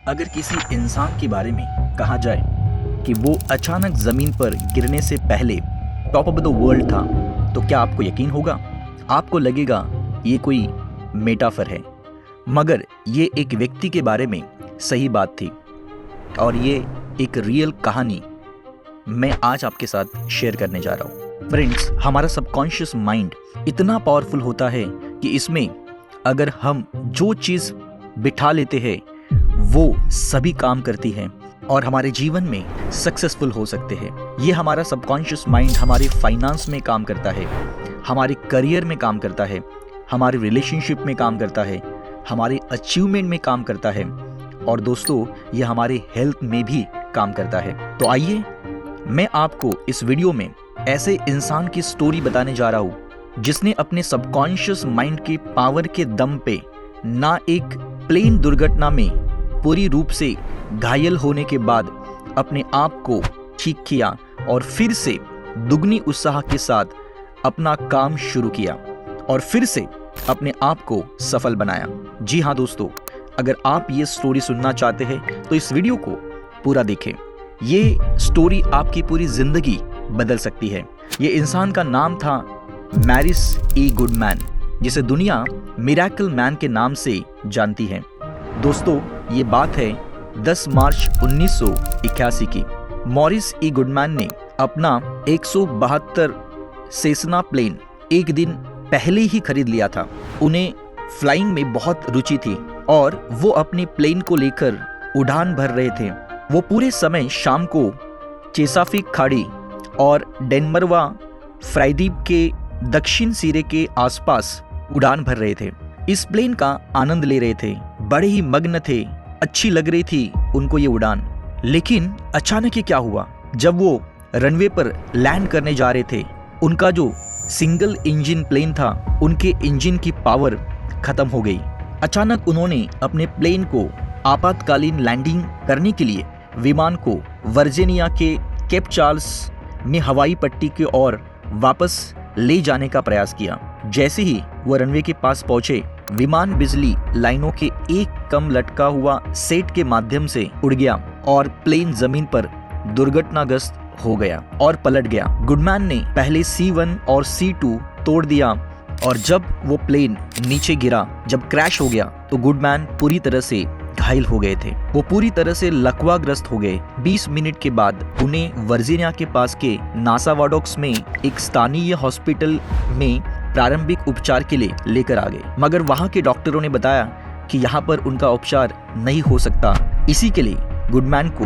अगर किसी इंसान के बारे में कहा जाए कि वो अचानक ज़मीन पर गिरने से पहले टॉप ऑफ द वर्ल्ड था, तो क्या आपको यकीन होगा? आपको लगेगा ये कोई मेटाफर है, मगर ये एक व्यक्ति के बारे में सही बात थी और ये एक रियल कहानी मैं आज आपके साथ शेयर करने जा रहा हूँ। फ्रेंड्स, हमारा सबकॉन्शियस माइंड इतना पावरफुल होता है कि इसमें अगर हम जो चीज़ बिठा लेते हैं वो सभी काम करती है और हमारे जीवन में सक्सेसफुल हो सकते हैं। ये हमारा सबकॉन्शियस माइंड हमारे फाइनेंस में काम करता है, हमारे करियर में काम करता है, हमारे रिलेशनशिप में काम करता है, हमारे अचीवमेंट में काम करता है और दोस्तों ये हमारे हेल्थ में भी काम करता है। तो आइए मैं आपको इस वीडियो में ऐसे इंसान की स्टोरी बताने जा रहा हूँ जिसने अपने सबकॉन्शियस माइंड के पावर के दम पे ना एक प्लेन दुर्घटना में पूरी रूप से घायल होने के बाद अपने आप को ठीक किया और फिर से दुगनी उत्साह के साथ अपना काम शुरू किया और फिर से अपने आप को सफल बनाया। जी हाँ दोस्तों, अगर आप ये स्टोरी सुनना चाहते हैं तो इस वीडियो को पूरा देखें। ये स्टोरी आपकी पूरी जिंदगी बदल सकती है। ये इंसान का नाम था मैरिस ई गुडमैन, जिसे दुनिया मिरेकल मैन के नाम से जानती है। दोस्तों, ये बात है 10 मार्च 1981 की। मॉरिस ई गुडमैन ने अपना 172 सेसना प्लेन एक दिन पहले ही खरीद लिया था। उन्हें फ्लाइंग में बहुत रुचि थी और वो अपने प्लेन को लेकर उड़ान भर रहे थे। वो पूरे समय शाम को चेसाफिक खाड़ी और डेनमरवा फ्राइडीप के दक्षिण सिरे के आसपास उड़ान भर रहे थे। इस प्लेन का आनंद ले रहे थे, बड़े ही मग्न थे, अच्छी लग रही थी उनको ये उड़ान। लेकिन अचानक ही क्या हुआ, जब वो रनवे पर लैंड करने जा रहे थे, उनका जो सिंगल इंजन प्लेन था, उनके इंजन की पावर खत्म हो गई। अचानक उन्होंने अपने प्लेन को आपातकालीन लैंडिंग करने के लिए विमान को वर्जीनिया के केप चार्ल्स में हवाई पट्टी की ओर वापस ले जाने का प्रयास किया। जैसे ही वो रनवे के पास पहुंचे, विमान बिजली लाइनों के एक कम लटका हुआ सेट के माध्यम से उड़ गया और प्लेन जमीन पर दुर्घटनाग्रस्त हो गया और पलट गया। गुडमैन ने पहले C1 और C2 तोड़ दिया और जब वो प्लेन नीचे गिरा, जब क्रैश हो गया, तो गुडमैन पूरी तरह से घायल हो गए थे। वो पूरी तरह से लकवाग्रस्त हो गए। 20 मिनट के बाद उन्हें वर्जीनिया के पास के नासावाडोक्स में एक स्थानीय हॉस्पिटल में प्रारंभिक उपचार के लिए लेकर आ गए, मगर वहां के डॉक्टरों ने बताया कि यहाँ पर उनका उपचार नहीं हो सकता। इसी के लिए गुडमैन को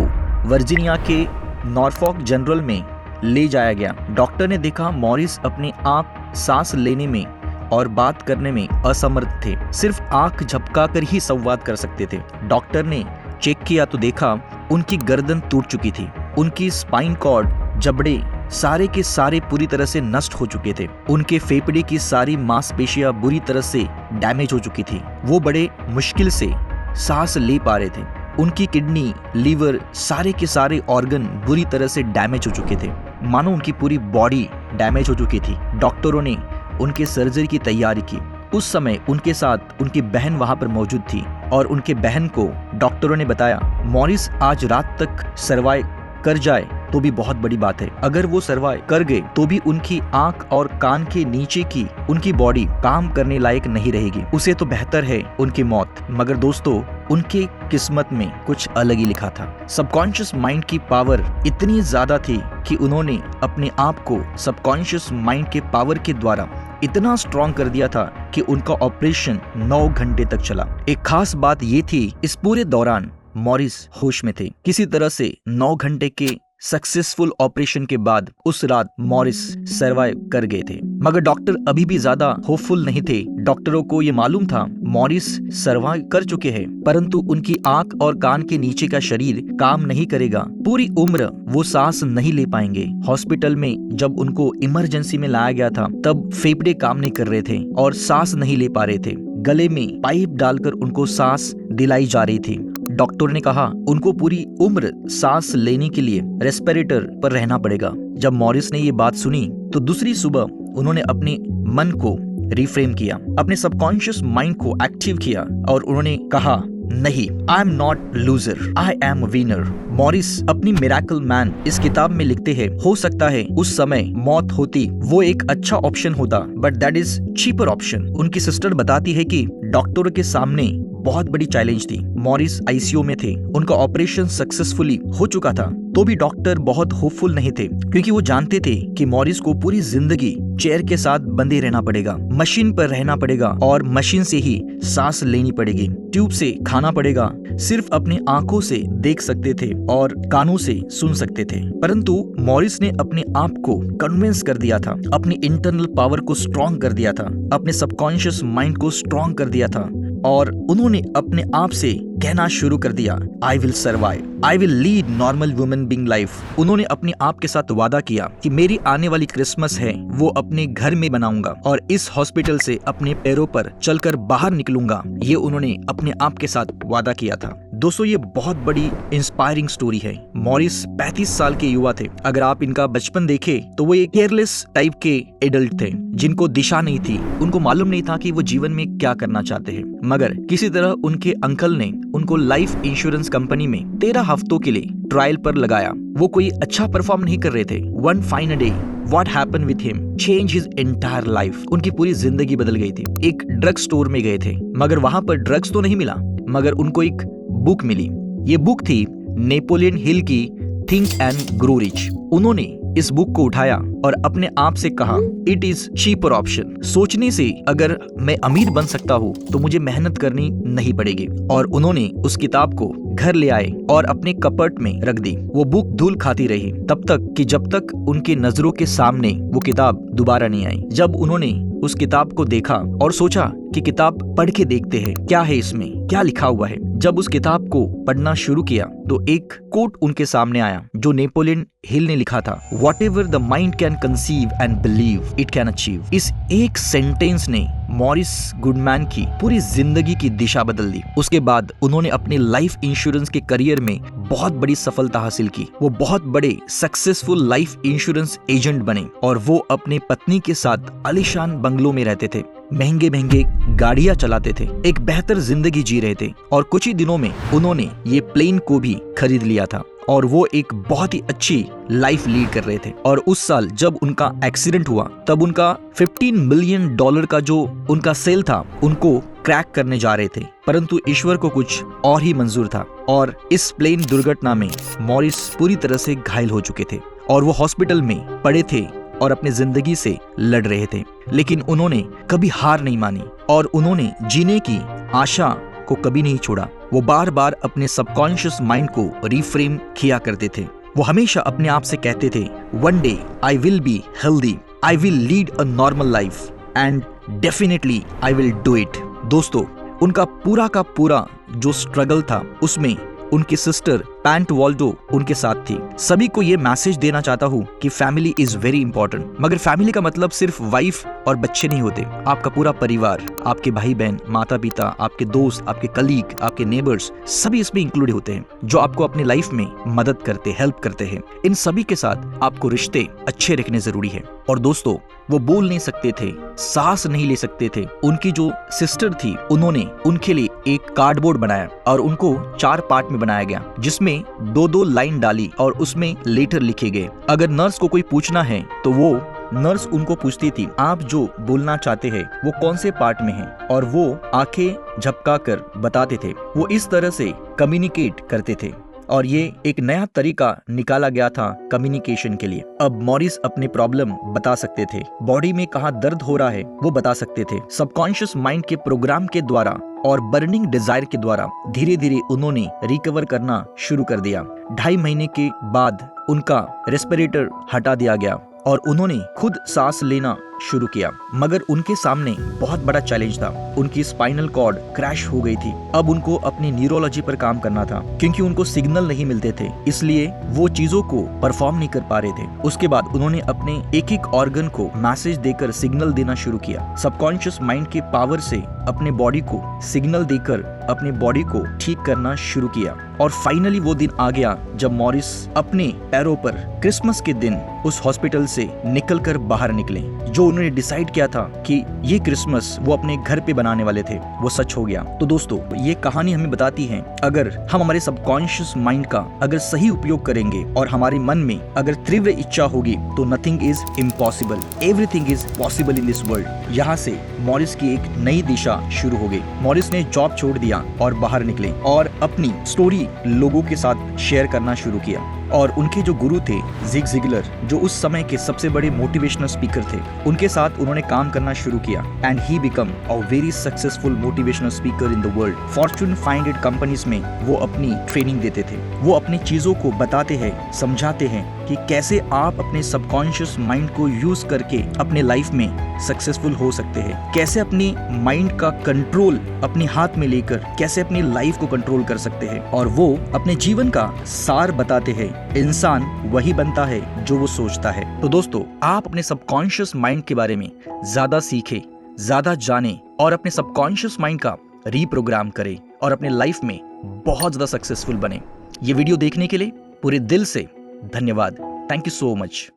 वर्जीनिया के नॉर्फॉक जनरल में ले जाया गया। डॉक्टर ने देखा मॉरिस अपने आप सांस लेने में और बात करने में असमर्थ थे, सिर्फ आंख झपकाकर ही संवाद कर सकते थे। डॉक्टर ने चेक किया तो देखा उनकी गर्दन टूट चुकी थी, उनकी स्पाइन कॉर्ड, जबड़े सारे के सारे पूरी तरह से नष्ट हो चुके थे, उनके फेफड़े की सारी मांसपेशियां बुरी तरह से डैमेज हो चुकी थी, वो बड़े मुश्किल से सांस ले पा रहे थे, उनकी किडनी, लीवर, सारे के सारे ऑर्गन बुरी तरह से डैमेज हो चुके थे, मानो उनकी पूरी बॉडी डैमेज हो चुकी थी। डॉक्टरों ने उनके सर्जरी की तैयारी की। उस समय उनके साथ उनकी बहन वहां पर मौजूद थी और उनके बहन को डॉक्टरों ने बताया मॉरिस आज रात तक सर्वाइव कर जाए तो भी बहुत बड़ी बात है, अगर वो सर्वाइव कर गए तो भी उनकी आंख और कान के नीचे की उनकी बॉडी काम करने लायक नहीं रहेगी, उसे तो बेहतर है उनकी मौत। मगर दोस्तों, उनके किस्मत में कुछ अलग ही लिखा था। सबकॉन्शियस माइंड की पावर इतनी ज्यादा थी कि उन्होंने अपने आप को सबकॉन्शियस माइंड के पावर के द्वारा इतना स्ट्रॉन्ग कर दिया था कि उनका ऑपरेशन 9 घंटे तक चला। एक खास बात ये थी, इस पूरे दौरान मॉरिस होश में थे। किसी तरह से 9 घंटे के सक्सेसफुल ऑपरेशन के बाद उस रात मॉरिस सरवाइव कर गए थे, मगर डॉक्टर अभी भी ज्यादा होपफुल नहीं थे। डॉक्टरों को ये मालूम था मॉरिस सरवाइव कर चुके हैं, परंतु उनकी आंख और कान के नीचे का शरीर काम नहीं करेगा, पूरी उम्र वो सांस नहीं ले पाएंगे। हॉस्पिटल में जब उनको इमरजेंसी में लाया गया था, तब फेफड़े काम नहीं कर रहे थे और सांस नहीं ले पा रहे थे। गले में पाइप डालकर उनको सांस दिलाई जा रही थी। डॉक्टर ने कहा उनको पूरी उम्र सांस लेने के लिए रेस्पिरेटर पर रहना पड़ेगा। जब मॉरिस ने ये बात सुनी तो दूसरी सुबह उन्होंने अपने मन को रिफ्रेम किया, अपने सबकॉन्शियस माइंड को एक्टिव किया और उन्होंने कहा नहीं, I am not loser, I am winner. Morris अपनी मिरेकल मैन इस किताब में लिखते हैं, हो सकता है उस समय मौत होती वो एक अच्छा ऑप्शन होता, but that is cheaper option. उनकी सिस्टर बताती है कि डॉक्टरों के सामने बहुत बड़ी चैलेंज थी। मॉरिस आईसीयू में थे, उनका ऑपरेशन सक्सेसफुली हो चुका था, तो भी डॉक्टर बहुत होपफुल नहीं थे, क्योंकि वो जानते थे कि मॉरिस को पूरी जिंदगी चेयर के साथ बंधे रहना पड़ेगा, मशीन पर रहना पड़ेगा और मशीन से ही सांस लेनी पड़ेगी, ट्यूब से खाना पड़ेगा, सिर्फ अपनी आंखों से देख सकते थे और कानों से सुन सकते थे। परंतु मॉरिस ने अपने आप को कन्विंस कर दिया था, अपनी इंटरनल पावर को स्ट्रॉन्ग कर दिया था, अपने सबकॉन्शियस माइंड को स्ट्रॉन्ग कर दिया था और उन्होंने अपने आप से कहना शुरू कर दिया, I will survive, I will lead normal women being life. उन्होंने अपने आप के साथ वादा किया कि मेरी आने वाली क्रिसमस है वो अपने घर में बनाऊंगा और इस हॉस्पिटल से अपने पैरों पर चलकर बाहर निकलूंगा। ये उन्होंने अपने आप के साथ वादा किया था। दोस्तों, ये बहुत बड़ी इंस्पायरिंग स्टोरी है। मॉरिस 35 साल के युवा थे। अगर आप इनका बचपन देखें तो वो एक केयरलेस टाइप के एडल्ट थे, जिनको दिशा नहीं थी, उनको मालूम नहीं था कि वो जीवन में क्या करना चाहते हैं। मगर किसी तरह उनके अंकल ने उनको लाइफ इंश्योरेंस कंपनी में 13 हफ्तों के लिए ट्रायल पर लगाया। वो कोई अच्छा परफॉर्म नहीं कर रहे थे। One fine day What happened with him changed his entire life. उनकी पूरी जिंदगी बदल गई थी। एक ड्रग स्टोर में गए थे, मगर वहां पर ड्रग्स तो नहीं मिला, मगर उनको एक बुक मिली। ये बुक थी नेपोलियन हिल की थिंक एंड ग्रो रिच। उन्होंने इस बुक को उठाया और अपने आप से कहा, इट इज चीपर ऑप्शन। सोचने से अगर मैं अमीर बन सकता हूँ तो मुझे मेहनत करनी नहीं पड़ेगी। और उन्होंने उस किताब को घर ले आए और अपने कपबोर्ड में रख दी। वो बुक धूल खाती रही तब तक कि जब तक उनके नजरों के सामने वो किताब दोबारा नहीं आई। जब उन्होंने उस किताब को देखा और सोचा कि किताब पढ़ के देखते हैं क्या है इसमें, क्या लिखा हुआ है। जब उस किताब को पढ़ना शुरू किया तो एक कोट उनके सामने आया जो नेपोलियन हिल ने लिखा था, Whatever the mind can conceive and believe it can achieve। इस एक सेंटेंस ने मॉरिस गुडमैन की पूरी जिंदगी की दिशा बदल दी। उसके बाद उन्होंने अपने लाइफ इंश्योरेंस के करियर में बहुत बड़ी सफलता हासिल की। वो बहुत बड़े सक्सेसफुल लाइफ इंश्योरेंस एजेंट बने और वो अपने पत्नी के साथ आलीशान बंगलों में रहते थे, महंगे महंगे गाड़ियां चलाते थे, एक बेहतर जिंदगी जी रहे थे और कुछ ही दिनों में उन्होंने ये प्लेन को भी खरीद लिया था और वो एक बहुत ही अच्छी लाइफ लीड कर रहे थे। और उस साल जब उनका एक्सीडेंट हुआ तब उनका $15 मिलियन का जो उनका सेल था उनको क्रैक करने जा रहे थे, परंतु ईश्वर को कुछ और ही मंजूर था और इस प्लेन दुर्घटना में मॉरिस पूरी तरह से घायल हो चुके थे और वो हॉस्पिटल में पड़े थे और अपनी जिंदगी से लड़ रहे थे। लेकिन उन्होंने कभी हार नहीं मानी और उन्होंने जीने की आशा को कभी नहीं छोड़ा। वो बार बार अपने सबकॉन्शियस माइंड को रिफ्रेम किया करते थे। वो हमेशा अपने आप से कहते थे, one day I will be healthy, I will lead a normal life and definitely I will do it. दोस्तों, उनका पूरा का पूरा जो स्ट्रगल था उसमें उनकी सिस्टर पैंट वॉल्डो उनके साथ थी। सभी को ये मैसेज देना चाहता हूँ कि फैमिली इज वेरी इंपॉर्टेंट, मगर फैमिली का मतलब सिर्फ वाइफ और बच्चे नहीं होते। आपका पूरा परिवार, आपके भाई बहन, माता पिता, आपके दोस्त, आपके कलीग, आपके नेबर्स, सभी इसमें इंक्लूड होते हैं जो आपको अपनी लाइफ में मदद करते, हेल्प करते हैं। इन सभी के साथ आपको रिश्ते अच्छे रखने जरूरी है। और दोस्तों, वो बोल नहीं सकते थे, सांस नहीं ले सकते थे। उनकी जो सिस्टर थी उन्होंने उनके लिए एक कार्डबोर्ड बनाया और उनको 4 पार्ट में बनाया गया, जिसमें 2-2 लाइन डाली और उसमें लेटर लिखे गए। अगर नर्स को कोई पूछना है तो वो नर्स उनको पूछती थी, आप जो बोलना चाहते हैं वो कौन से पार्ट में है, और वो आंखें झपकाकर बताते थे। वो इस तरह से कम्युनिकेट करते थे और ये एक नया तरीका निकाला गया था कम्युनिकेशन के लिए। अब मॉरिस अपने प्रॉब्लम बता सकते थे, बॉडी में कहाँ दर्द हो रहा है वो बता सकते थे। सबकॉन्शियस माइंड के प्रोग्राम के द्वारा और बर्निंग डिजायर के द्वारा धीरे धीरे उन्होंने रिकवर करना शुरू कर दिया। 2.5 महीने के बाद उनका रेस्पिरेटर हटा दिया गया और उन्होंने खुद सांस लेना शुरू किया। मगर उनके सामने बहुत बड़ा चैलेंज था, उनकी स्पाइनल कॉर्ड क्रैश हो गई थी। अब उनको अपनी न्यूरोलॉजी पर काम करना था, क्योंकि उनको सिग्नल नहीं मिलते थे, इसलिए वो चीजों को परफॉर्म नहीं कर पा रहे थे। उसके बाद उन्होंने अपने एक एक ऑर्गन को मैसेज देकर सिग्नल देना शुरू किया। सबकॉन्शियस माइंड के पावर से अपने बॉडी को सिग्नल देकर अपने बॉडी को ठीक करना शुरू किया और फाइनली वो दिन आ गया जब मॉरिस अपने पैरों पर क्रिसमस के दिन उस हॉस्पिटल से निकलकर बाहर निकले। जो उन्होंने डिसाइड किया था कि ये क्रिसमस वो अपने घर पे बनाने वाले थे, वो सच हो गया। तो दोस्तों, ये कहानी हमें बताती है अगर हम हमारे सबकॉन्शियस माइंड का अगर सही उपयोग करेंगे और हमारे मन में अगर तीव्र इच्छा होगी तो nothing is impossible, everything is possible in this world. यहाँ से मॉरिस की एक नई दिशा शुरू हो गई। मॉरिस ने जॉब छोड़ दिया और बाहर निकले और अपनी स्टोरी लोगों के साथ शेयर करना शुरू किया। और उनके जो गुरु थे जिग जिगलर, जो उस समय के सबसे बड़े मोटिवेशनल स्पीकर थे, उनके साथ उन्होंने काम करना शुरू किया and he become a very successful motivational speaker in the world. Fortune 500 companies में वो अपनी ट्रेनिंग देते थे। वो अपनी चीजों को बताते हैं, समझाते हैं कि कैसे आप अपने सबकॉन्शियस माइंड को यूज करके अपने लाइफ में सक्सेसफुल हो सकते हैं, कैसे अपनी माइंड का कंट्रोल अपने हाथ में लेकर कैसे अपनी लाइफ को कंट्रोल कर सकते हैं। और वो अपने जीवन का सार बताते हैं, इंसान वही बनता है जो वो सोचता है। तो दोस्तों, आप अपने सबकॉन्शियस माइंड के बारे में ज्यादा सीखें, ज्यादा जानें और अपने सबकॉन्शियस माइंड का रीप्रोग्राम करें और अपने लाइफ में बहुत ज्यादा सक्सेसफुल बने। ये वीडियो देखने के लिए पूरे दिल से धन्यवाद। Thank you so much.